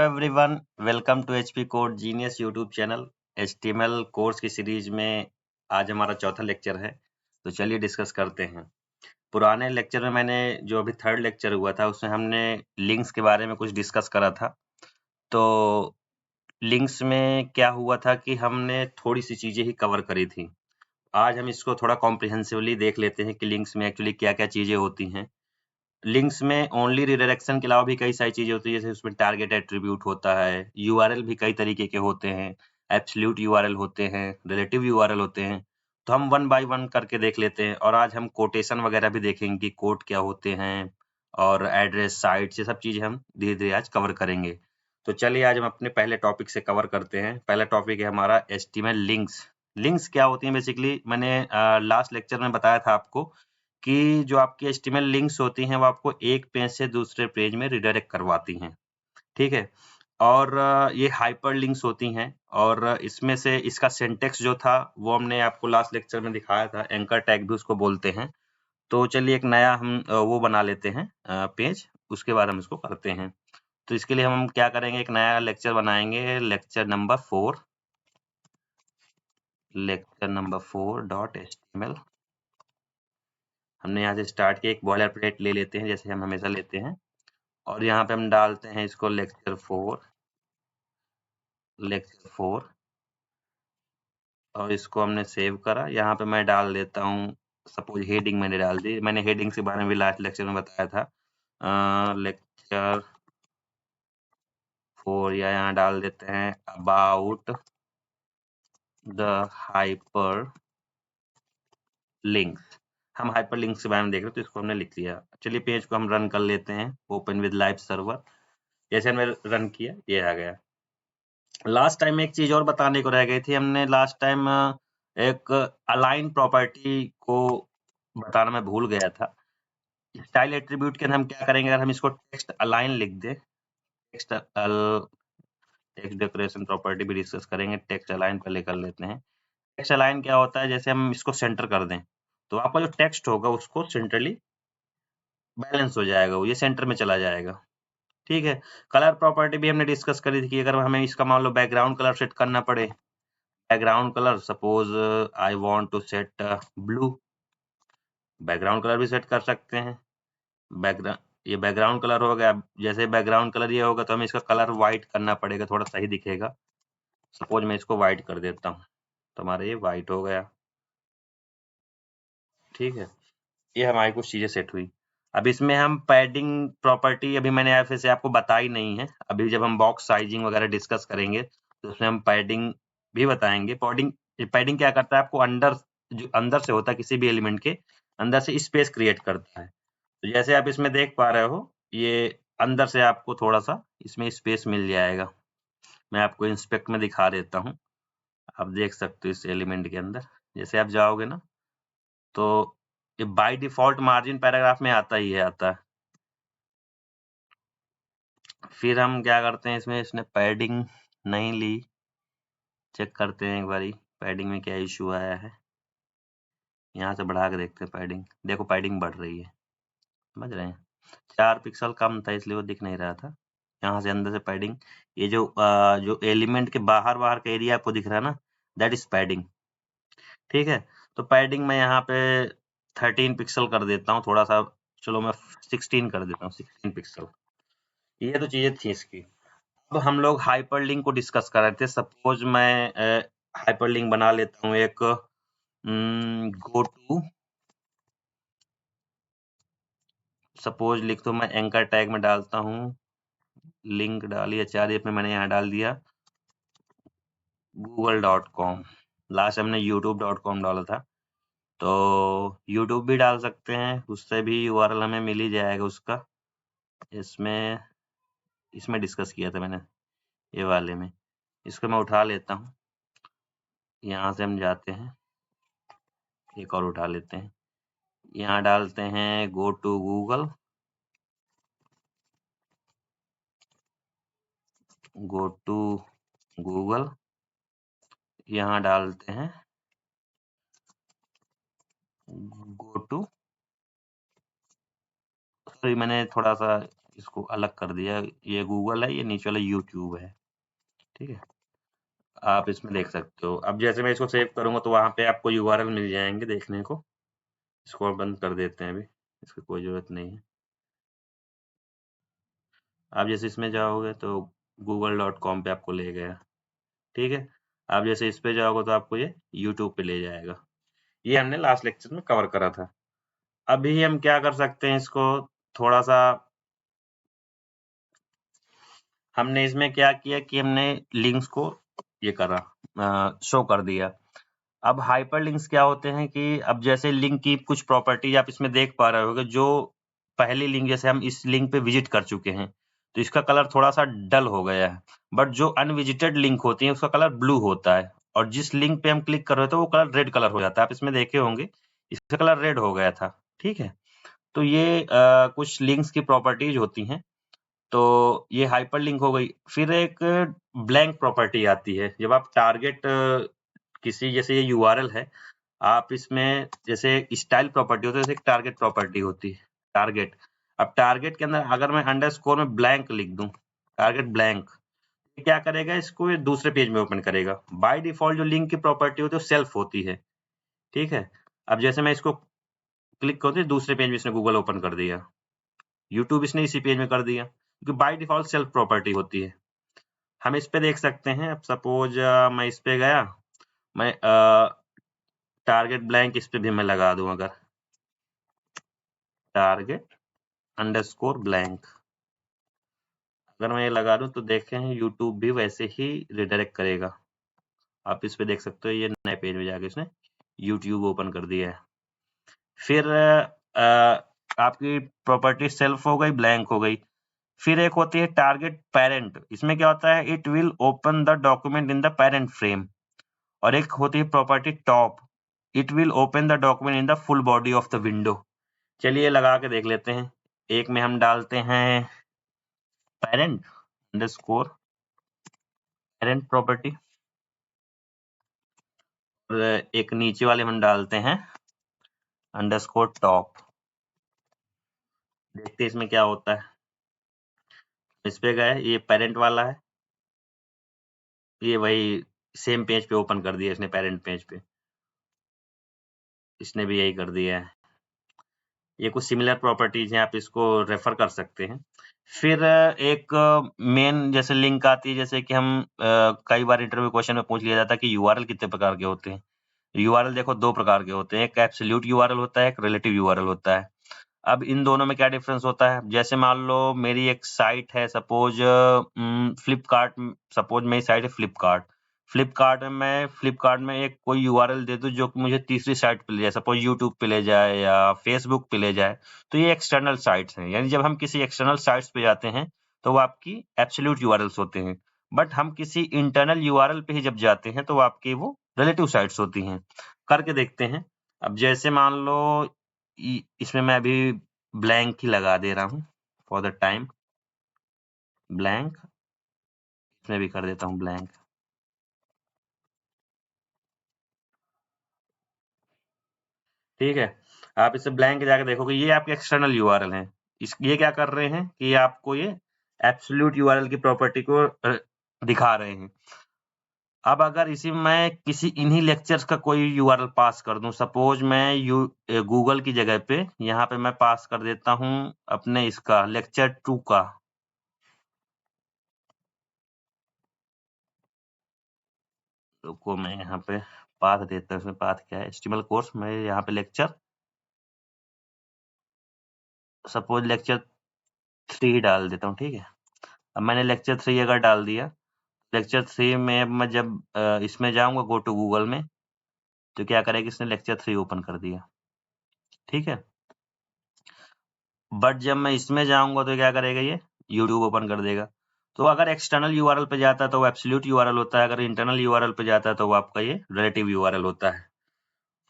Everyone, welcome to HP code genius YouTube channel. HTML course की series में आज हमारा चौथा लेक्चर है, तो चलिए डिस्कस करते हैं। पुराने लेक्चर में मैंने जो अभी थर्ड लेक्चर हुआ था उसमें हमने लिंक्स के बारे में कुछ डिस्कस करा था। तो लिंक्स में क्या हुआ था कि हमने थोड़ी सी चीजें ही कवर करी थी। आज हम इसको थोड़ा कॉम्प्रिहेंसिवली देख लेते हैं कि लिंक्स में एक्चुअली क्या क्या चीजें होती हैं। लिंक्स में ओनली रिडायरेक्शन के अलावा भी कई सारी चीजें होती है, जैसे उसमें टारगेट एट्रीब्यूट होता है, यूआरएल भी कई तरीके के होते हैं, एब्सोल्यूट यूआरएल होते हैं, रिलेटिव यूआरएल होते हैं। तो हम वन बाय वन करके देख लेते हैं और आज हम कोटेशन वगैरह भी देखेंगे कि कोट क्या होते हैं और एड्रेस, साइट, ये सब चीजें हम धीरे धीरे आज कवर करेंगे। तो चलिए आज हम अपने पहले टॉपिक से कवर करते हैं। पहला टॉपिक है हमारा एचटीएमएल लिंक्स। लिंक्स क्या होती हैं? बेसिकली मैंने लास्ट लेक्चर में बताया था आपको कि जो आपकी एचटीएमएल लिंक्स होती हैं वो आपको एक पेज से दूसरे पेज में रिडायरेक्ट करवाती हैं, ठीक है। और ये हाइपर लिंक्स होती हैं और इसमें से इसका सिंटेक्स जो था वो हमने आपको लास्ट लेक्चर में दिखाया था, एंकर टैग भी उसको बोलते हैं। तो चलिए एक नया हम वो बना लेते हैं पेज, उसके बाद हम इसको करते हैं। तो इसके लिए हम क्या करेंगे, एक नया लेक्चर बनाएंगे, लेक्चर नंबर 4.html। हमने यहाँ से स्टार्ट किया, एक बॉयलर प्लेट ले लेते हैं जैसे हम हमेशा लेते हैं और यहाँ पे हम डालते हैं इसको लेक्चर 4 और इसको हमने सेव करा। यहाँ पे मैं डाल देता हूँ, सपोज हेडिंग मैंने डाल दी। मैंने हेडिंग के बारे में भी लास्ट लेक्चर में बताया था। लेक्चर 4 या यहाँ डाल देते हैं अबाउट द हाइपर लिंक्स। हम हाइपर लिंक्स के बारे में देख रहे हैं तो इसको हमने लिख लिया। चलिए पेज को हम रन कर लेते हैं, ओपन विद लाइव सर्वर। जैसे हमने रन किया ये आ गया। लास्ट टाइम एक चीज और बताने को रह गई थी। हमने लास्ट टाइम एक अलाइन प्रॉपर्टी को बताना मैं भूल गया था। स्टाइल एट्रीब्यूट के अंदर हम क्या करेंगे, अगर हम इसको टेक्स्ट अलाइन लिख दे, टेक्स्ट डेकोरेशन प्रॉपर्टी भी डिस्कस करेंगे। टेक्स्ट अलाइन पहले कर लेते हैं। टेक्स्ट अलाइन क्या होता है, जैसे हम इसको सेंटर कर दें तो आपका जो टेक्स्ट होगा उसको सेंट्रली बैलेंस हो जाएगा, वो ये सेंटर में चला जाएगा, ठीक है। कलर प्रॉपर्टी भी हमने डिस्कस करी थी कि अगर हमें इसका मान लो बैकग्राउंड कलर सेट करना पड़े, background colour suppose I want to set blue, background colour भी सेट कर सकते हैं। बैकग्राउंड, ये बैकग्राउंड कलर हो गया। जैसे बैकग्राउंड कलर ये होगा तो हमें इसका कलर व्हाइट करना पड़ेगा, थोड़ा सही दिखेगा। सपोज मैं इसको व्हाइट कर देता हूँ तो हमारा ये व्हाइट हो गया, ठीक है। ये हमारी कुछ चीजें सेट हुई। अब इसमें हम पैडिंग प्रॉपर्टी अभी मैंने फिर से आपको बताई नहीं है। अभी जब हम बॉक्स साइजिंग वगैरह डिस्कस करेंगे तो उसमें हम पैडिंग भी बताएंगे। पैडिंग पैडिंग क्या करता है, आपको अंदर, जो अंदर से होता है किसी भी एलिमेंट के अंदर से स्पेस क्रिएट करता है। तो जैसे आप इसमें देख पा रहे हो, ये अंदर से आपको थोड़ा सा इसमें स्पेस मिल जाएगा। मैं आपको इंस्पेक्ट में दिखा देता हूँ, आप देख सकते हो इस एलिमेंट के अंदर। जैसे आप जाओगे ना तो ये बाय डिफॉल्ट मार्जिन पैराग्राफ में आता ही है, आता है। फिर हम क्या करते हैं, इसमें इसने पैडिंग नहीं ली, चेक करते हैं एक बारी पैडिंग में क्या इशू आया है। यहाँ से बढ़ा के देखते हैं पैडिंग, देखो पैडिंग बढ़ रही है, समझ रहे हैं। 4 पिक्सल कम था इसलिए वो दिख नहीं रहा था। यहाँ से अंदर से पैडिंग, ये जो एलिमेंट के बाहर बाहर का एरिया आपको दिख रहा है ना, दैट इज पैडिंग, ठीक है। तो पैडिंग मैं यहाँ पे 13 पिक्सल कर देता हूँ, थोड़ा सा, चलो मैं 16 कर देता हूँ, 16 पिक्सल। ये तो चीजें थी इसकी। अब हम लोग हाइपरलिंक को डिस्कस कर रहे थे। सपोज मैं हाइपरलिंक बना लेता हूँ एक, गो टू, सपोज लिख दो, मैं एंकर टैग में डालता हूँ, लिंक डालिए 4 में मैंने यहाँ डाल दिया google.com। लास्ट हमने youtube.com डाला था, तो यूट्यूब भी डाल सकते हैं, उससे भी यूआरएल हमें मिल ही जाएगा उसका। इसमें इसमें डिस्कस किया था मैंने, ये वाले में। इसको मैं उठा लेता हूँ, यहाँ से हम जाते हैं, एक और उठा लेते हैं, यहाँ डालते हैं go to Google, go to Google, यहाँ डालते हैं गो टू, सॉरी मैंने थोड़ा सा इसको अलग कर दिया, ये गूगल है, ये नीचे वाला यूट्यूब है, ठीक है। आप इसमें देख सकते हो। अब जैसे मैं इसको सेव करूंगा तो वहां पे आपको यूआरएल मिल जाएंगे देखने को। इसको बंद कर देते हैं, अभी इसकी कोई जरूरत नहीं है। आप जैसे इसमें जाओगे तो google.com पे आपको ले गया, ठीक है। आप जैसे इस पे जाओगे तो आपको ये यूट्यूब पे ले जाएगा। ये हमने लास्ट लेक्चर में कवर करा था। अभी हम क्या कर सकते हैं, इसको थोड़ा सा हमने इसमें क्या किया कि हमने लिंक्स को ये करा, शो कर दिया। अब हाइपरलिंक्स क्या होते हैं कि अब जैसे लिंक की कुछ प्रॉपर्टीज आप इसमें देख पा रहे होगे। जो पहली लिंक, जैसे हम इस लिंक पे विजिट कर चुके हैं तो इसका कलर थोड़ा सा डल हो गया है, बट जो अनविजिटेड लिंक होती है उसका कलर ब्लू होता है, और जिस लिंक पे हम क्लिक कर रहे थे वो कलर रेड कलर हो जाता है। आप इसमें देखे होंगे इसका कलर रेड हो गया था, ठीक है। तो ये कुछ लिंक्स की प्रॉपर्टीज होती हैं। तो ये हाइपरलिंक हो गई। फिर एक ब्लैंक प्रॉपर्टी आती है, जब आप टारगेट किसी, जैसे ये यूआरएल है, आप इसमें जैसे स्टाइल प्रॉपर्टी होती है, जैसे एक टारगेट प्रॉपर्टी होती है, टारगेट। अब टारगेट के अंदर अगर मैं अंडरस्कोर में ब्लैंक लिख दूं, टारगेट ब्लैंक, क्या करेगा, इसको ये दूसरे पेज में ओपन करेगा। बाय डिफॉल्ट जो लिंक की प्रॉपर्टी होती है वो सेल्फ होती है, ठीक है। अब जैसे मैं इसको क्लिक करती हूँ, दूसरे पेज में इसने गूगल ओपन कर दिया, यूट्यूब इसने इसी पेज में कर दिया, क्योंकि बाय डिफॉल्ट सेल्फ प्रॉपर्टी होती है। हम इस पे देख सकते हैं। अब सपोज मैं इस पे गया, मैं टारगेट ब्लैंक इस पे भी मैं लगा दूं, अगर टारगेट अंडरस्कोर ब्लैंक अगर मैं ये लगा दूं तो देखें यूट्यूब भी वैसे ही रिडायरेक्ट करेगा। आप इस पे देख सकते हो, ये नए पेज में जाके इसने यूट्यूब ओपन कर दिया है। फिर आपकी प्रॉपर्टी सेल्फ हो गई, ब्लैंक हो गई। फिर एक होती है टारगेट पेरेंट। इसमें क्या होता है, it will open the document in the parent frame. और एक होती है property top, it will open the document in the full body of the window. चलिए लगा के देख लेते हैं। एक में हम डालते हैं पेरेंट अंडरस्कोर पेरेंट प्रॉपर्टी, और एक नीचे वाले में हम डालते हैं अंडरस्कोर टॉप। देखते हैं इसमें क्या होता है। इस पे गए, ये पेरेंट वाला है, ये वही सेम पेज पे ओपन कर दिया इसने, पेरेंट पेज पे इसने भी यही कर दिया है। ये कुछ सिमिलर प्रॉपर्टीज हैं, आप इसको रेफर कर सकते हैं। फिर एक मेन जैसे लिंक आती है, जैसे कि हम कई बार इंटरव्यू क्वेश्चन में पूछ लिया जाता है कि यूआरएल कितने प्रकार के होते हैं। यूआरएल देखो दो प्रकार के होते हैं, एक एब्सोल्यूट यूआरएल होता है, एक रिलेटिव यूआरएल होता है। अब इन दोनों में क्या डिफरेंस होता है, जैसे मान लो मेरी एक साइट है, सपोज फ्लिपकार्ट, सपोज मेरी साइट है फ्लिपकार्ट। फ्लिपकार्ट में एक कोई यूआरएल दे दूं जो कि मुझे तीसरी साइट पे ले जाए, सपोज यूट्यूब पे ले जाए या फेसबुक पे ले जाए, तो ये एक्सटर्नल साइट्स हैं। यानी जब हम किसी एक्सटर्नल साइट्स पे जाते हैं तो वो आपकी एब्सोल्यूट यूआरएल्स होते हैं, बट हम किसी इंटरनल यूआरएल पे ही जब जाते हैं तो आपकी वो रिलेटिव साइट्स होती हैं। करके देखते हैं। अब जैसे मान लो इसमें मैं अभी ब्लैंक ही लगा दे रहा हूँ फॉर द टाइम, ब्लैंक। इसमें भी कर देता हूँ ब्लैंक। ठीक है, आप इसे ब्लैंक जाके देखोगे, ये आपके एक्सटर्नल यूआरएल हैं। ये क्या कर रहे हैं कि आपको ये एब्सोल्यूट यूआरएल की प्रॉपर्टी को दिखा रहे हैं। अब अगर इसी मैं किसी इन्हीं लेक्चर्स का कोई यूआरएल पास कर दूं, सपोज मैं गूगल की जगह पे यहाँ पे मैं पास कर देता हूँ अपने इसका लेक्चर 2 का, को मैं यहाँ पे पाथ देता हूँ। इसमें पाथ क्या है, एचटीएमएल कोर्स। मैं यहाँ पे लेक्चर, सपोज लेक्चर 3 डाल देता हूँ, ठीक है। अब मैंने लेक्चर 3 अगर डाल दिया, लेक्चर 3 में अब मैं जब इसमें जाऊंगा गो टू गूगल में, तो क्या करेगा, इसने लेक्चर 3 ओपन कर दिया, ठीक है। बट जब मैं इसमें जाऊंगा तो क्या करेगा, ये यूट्यूब ओपन कर देगा। तो अगर एक्सटर्नल यूआरएल पे जाता है तो वो एब्सोल्यूट यूआरएल होता है, अगर इंटरनल यूआरएल पे जाता है तो वो आपका ये रिलेटिव यूआरएल होता है।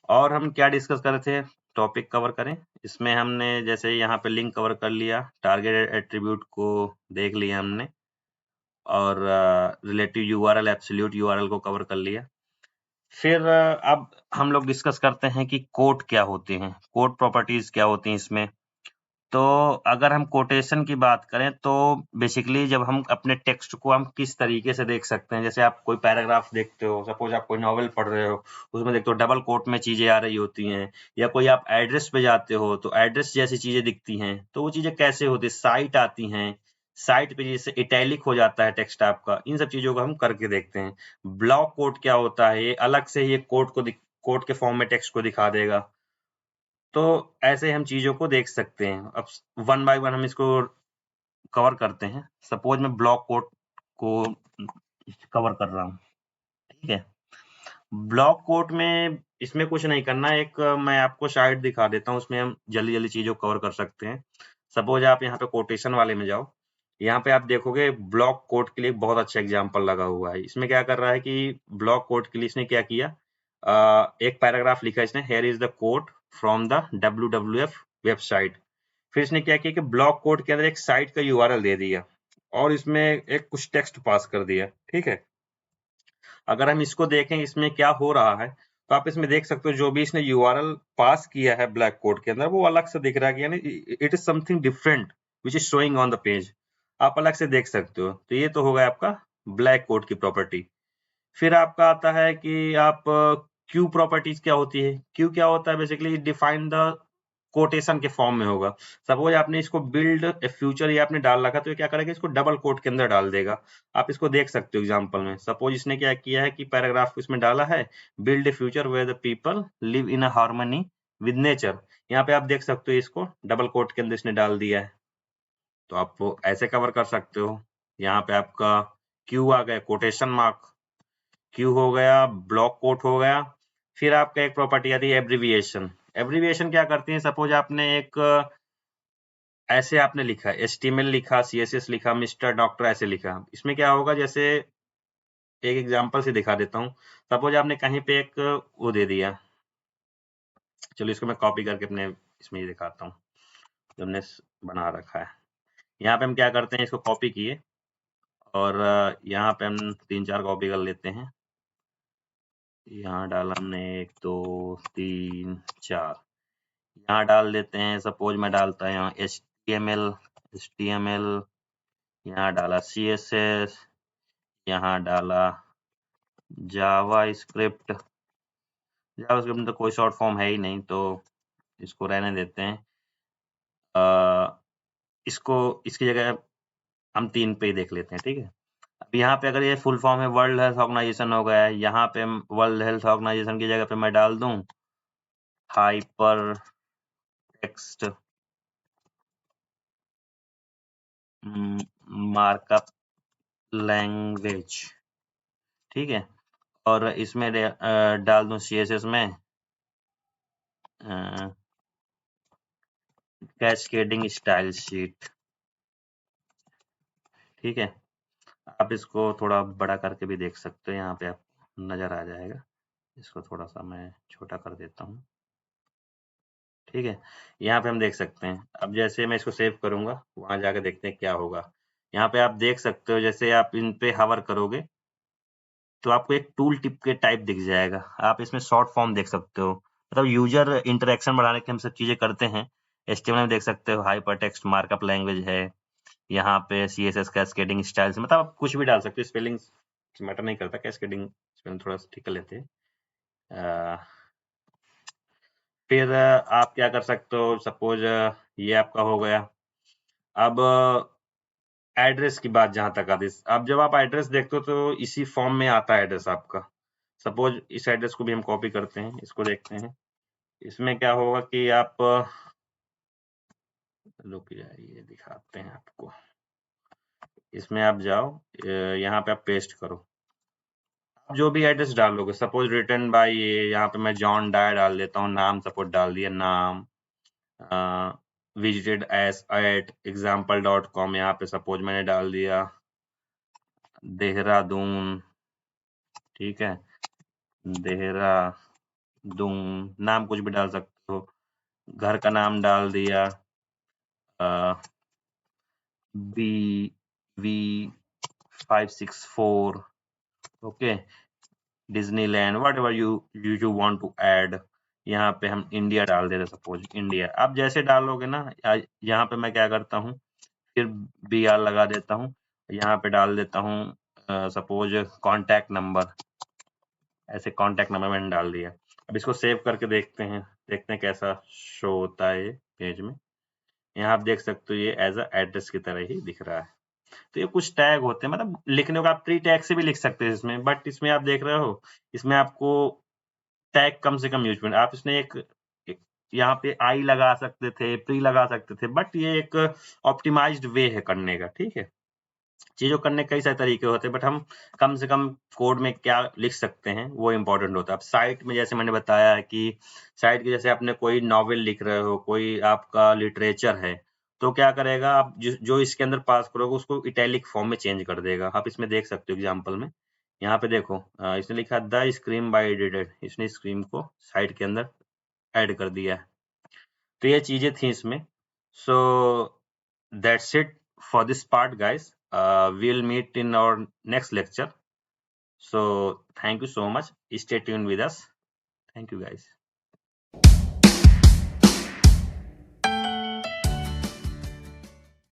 और हम क्या डिस्कस कर रहे थे, टॉपिक कवर करें। इसमें हमने जैसे यहाँ पे लिंक कवर कर लिया, टारगेट एट्रीब्यूट को देख लिया हमने, और रिलेटिव यूआरएल, एब्सोल्यूट यूआरएल को कवर कर लिया। फिर अब हम लोग डिस्कस करते हैं कि कोड क्या होते हैं, कोड प्रॉपर्टीज क्या होती हैं इसमें। तो अगर हम कोटेशन की बात करें तो बेसिकली जब हम अपने टेक्स्ट को हम किस तरीके से देख सकते हैं, जैसे आप कोई पैराग्राफ देखते हो, सपोज आप कोई नॉवेल पढ़ रहे हो, उसमें देखते हो डबल कोट में चीजें आ रही होती हैं, या कोई आप एड्रेस पे जाते हो तो एड्रेस जैसी चीजें दिखती हैं, तो वो चीजें कैसे होती है, साइट आती हैं, साइट पे जैसे इटैलिक हो जाता है टेक्स्ट आपका, इन सब चीजों को हम करके देखते हैं। ब्लॉक कोट क्या होता है, ये अलग से ये कोट के फॉर्म में टेक्स्ट को दिखा देगा। तो ऐसे हम चीजों को देख सकते हैं। अब वन बाय वन हम इसको कवर करते हैं। सपोज मैं ब्लॉक कोड को कवर कर रहा हूँ, ठीक है। ब्लॉक कोड में इसमें कुछ नहीं करना है, एक मैं आपको शायद दिखा देता हूँ, उसमें हम जल्दी जल्दी चीजों को कवर कर सकते हैं। सपोज आप यहाँ पे कोटेशन वाले में जाओ, यहाँ पे आप देखोगे ब्लॉक कोड के लिए बहुत अच्छा एग्जाम्पल लगा हुआ है। इसमें क्या कर रहा है कि ब्लॉक कोड के लिए इसने क्या किया, एक पैराग्राफ लिखा इसने, here is the code from the WWF website. फिर इसने क्या किया कि ब्लॉक कोड के अंदर एक साइट का यूआरएल दे दिया और इसमें एक कुछ टेक्स्ट पास कर दिया, ठीक है। अगर हम इसको देखें इसमें क्या हो रहा है, तो आप इसमें देख सकते हो जो भी इसने यूआरएल पास किया है ब्लैक कोड के अंदर, वो अलग से दिख रहा है, यानी it is something different which is showing on the page. आप अलग से देख सकते हो। तो ये तो हो गया आपका ब्लैक कोड की प्रॉपर्टी। फिर आपका आता है कि आप क्यू प्रॉपर्टीज क्या होती है। क्यू क्या होता है, बेसिकली डिफाइन द कोटेशन के फॉर्म में होगा। सपोज आपने इसको बिल्ड ए फ्यूचर ये आपने डाल रखा, तो ये क्या करेगा, इसको डबल कोट के अंदर डाल देगा। आप इसको देख सकते हो एग्जांपल में। सपोज इसने क्या किया है कि पैराग्राफ इसमें डाला है, build a future where the people live in a harmony with nature. यहाँ पे आप देख सकते हो इसको डबल कोट के अंदर इसने डाल दिया है। तो आप वो ऐसे कवर कर सकते हो। यहाँ पे आपका क्यू आ गया, कोटेशन मार्क, क्यू हो गया, ब्लॉक कोट हो गया। फिर आपका एक प्रॉपर्टी आती है एब्रिविएशन। एब्रिविएशन क्या करती है, सपोज आपने एक ऐसे आपने लिखा, HTML लिखा, CSS लिखा, मिस्टर डॉक्टर ऐसे लिखा, इसमें क्या होगा, जैसे एक एग्जांपल से दिखा देता हूँ। सपोज आपने कहीं पे एक वो दे दिया, चलो इसको मैं कॉपी करके अपने इसमें ही दिखाता हूँ जो हमने बना रखा है। यहाँ पे हम क्या करते हैं, इसको कॉपी किए और यहाँ पे हम 3-4 कॉपी कर लेते हैं। यहाँ डाला हमने 1 2 3 4, यहाँ डाल देते हैं। सपोज मैं डालता हूँ यहाँ HTML, यहाँ डाला CSS, यहाँ डाला जावास्क्रिप्ट। जावास्क्रिप्ट में तो कोई शॉर्ट फॉर्म है ही नहीं, तो इसको रहने देते हैं। इसको इसकी जगह हम 3 पे ही देख लेते हैं, ठीक है। अब यहाँ पे अगर ये फुल फॉर्म है, वर्ल्ड हेल्थ ऑर्गेनाइजेशन हो गया है, यहाँ पे वर्ल्ड हेल्थ ऑर्गेनाइजेशन की जगह पे मैं डाल दूं हाइपर टेक्स्ट मार्कअप लैंग्वेज, ठीक है। और इसमें डाल दूं CSS में कैस्केडिंग स्टाइल शीट, ठीक है। आप इसको थोड़ा बड़ा करके भी देख सकते हो, यहाँ पे आप नजर आ जाएगा। इसको थोड़ा सा मैं छोटा कर देता हूँ, ठीक है। यहाँ पे हम देख सकते हैं। अब जैसे मैं इसको सेव करूंगा, वहां जाकर देखते हैं क्या होगा। यहाँ पे आप देख सकते हो, जैसे आप इन पे हवर करोगे तो आपको एक टूल टिप के टाइप दिख जाएगा। आप इसमें शॉर्ट फॉर्म देख सकते हो, मतलब यूजर इंटरेक्शन बढ़ाने के हम सब चीजें करते हैं। HTML में देख सकते हो हाइपर टेक्स्ट मार्कअप लैंग्वेज है, यहाँ पे CSS कैस्केडिंग स्टाइल्स, मतलब आप कुछ भी डाल सकते हो। स्पेलिंग मैटर नहीं करता, कैस्केडिंग स्पेलिंग थोड़ा सा ठीक कर लेते हैं। फिर आप क्या कर सकते हो, सपोज ये आपका हो गया। अब एड्रेस की बात जहां तक आती है, अब जब आप एड्रेस देखते हो तो इसी फॉर्म में आता है एड्रेस आपका। सपोज इस एड्रेस को भी हम कॉपी करते हैं, इसको देखते हैं। इसमें क्या होगा कि आप रुक जाइए, दिखाते हैं आपको। इसमें आप जाओ, यहाँ पे आप पेस्ट करो, आप जो भी एड्रेस डालोगे। सपोज रिटर्न बाय ये, यहाँ पे मैं जॉन डायर डाल देता हूँ, नाम सपोज डाल दिया, नाम विजिटेड एट example.com, यहाँ पे सपोज मैंने डाल दिया देहरादून, ठीक है। देहरादून नाम कुछ भी डाल सकते हो, घर का नाम डाल दिया BV564, okay, Disneyland, what ever you want to add, यहाँ पे हम इंडिया डाल देते, सपोज इंडिया। आप जैसे डालोगे ना, यहाँ पे मैं क्या करता हूँ, फिर BR लगा देता हूँ, यहाँ पे डाल देता हूँ सपोज कॉन्टैक्ट नंबर, ऐसे कॉन्टैक्ट नंबर मैंने डाल दिया। अब इसको सेव करके देखते हैं कैसा शो होता है ये पेज में। यहाँ आप देख सकते हो ये एज अ एड्रेस की तरह ही दिख रहा है। तो ये कुछ टैग होते हैं, मतलब लिखने को आप प्री टैग से भी लिख सकते हैं इसमें, बट इसमें आप देख रहे हो, इसमें आपको टैग कम से कम यूज करना। आप इसमें एक यहाँ पे आई लगा सकते थे, प्री लगा सकते थे, बट ये एक ऑप्टिमाइज्ड वे है करने का, ठीक है। चीज़ों करने के कई सारे तरीके होते हैं, बट हम कम से कम कोड में क्या लिख सकते हैं वो इम्पोर्टेंट होता है। अब साइट में जैसे मैंने बताया कि साइट की, जैसे आपने कोई नॉवेल लिख रहे हो, कोई आपका लिटरेचर है, तो क्या करेगा, आप जो इसके अंदर पास करोगे उसको इटैलिक फॉर्म में चेंज कर देगा। आप इसमें देख सकते हो एग्जाम्पल में, यहाँ पे देखो इसने लिखा द स्क्रीम बाय एडिटेड, इसने स्क्रीम को साइट के अंदर ऐड कर दिया है। तो ये चीजें थी इसमें। So that's it for this part, guys. We'll meet in our next lecture. So thank you so much. Stay tuned with us. Thank you, guys.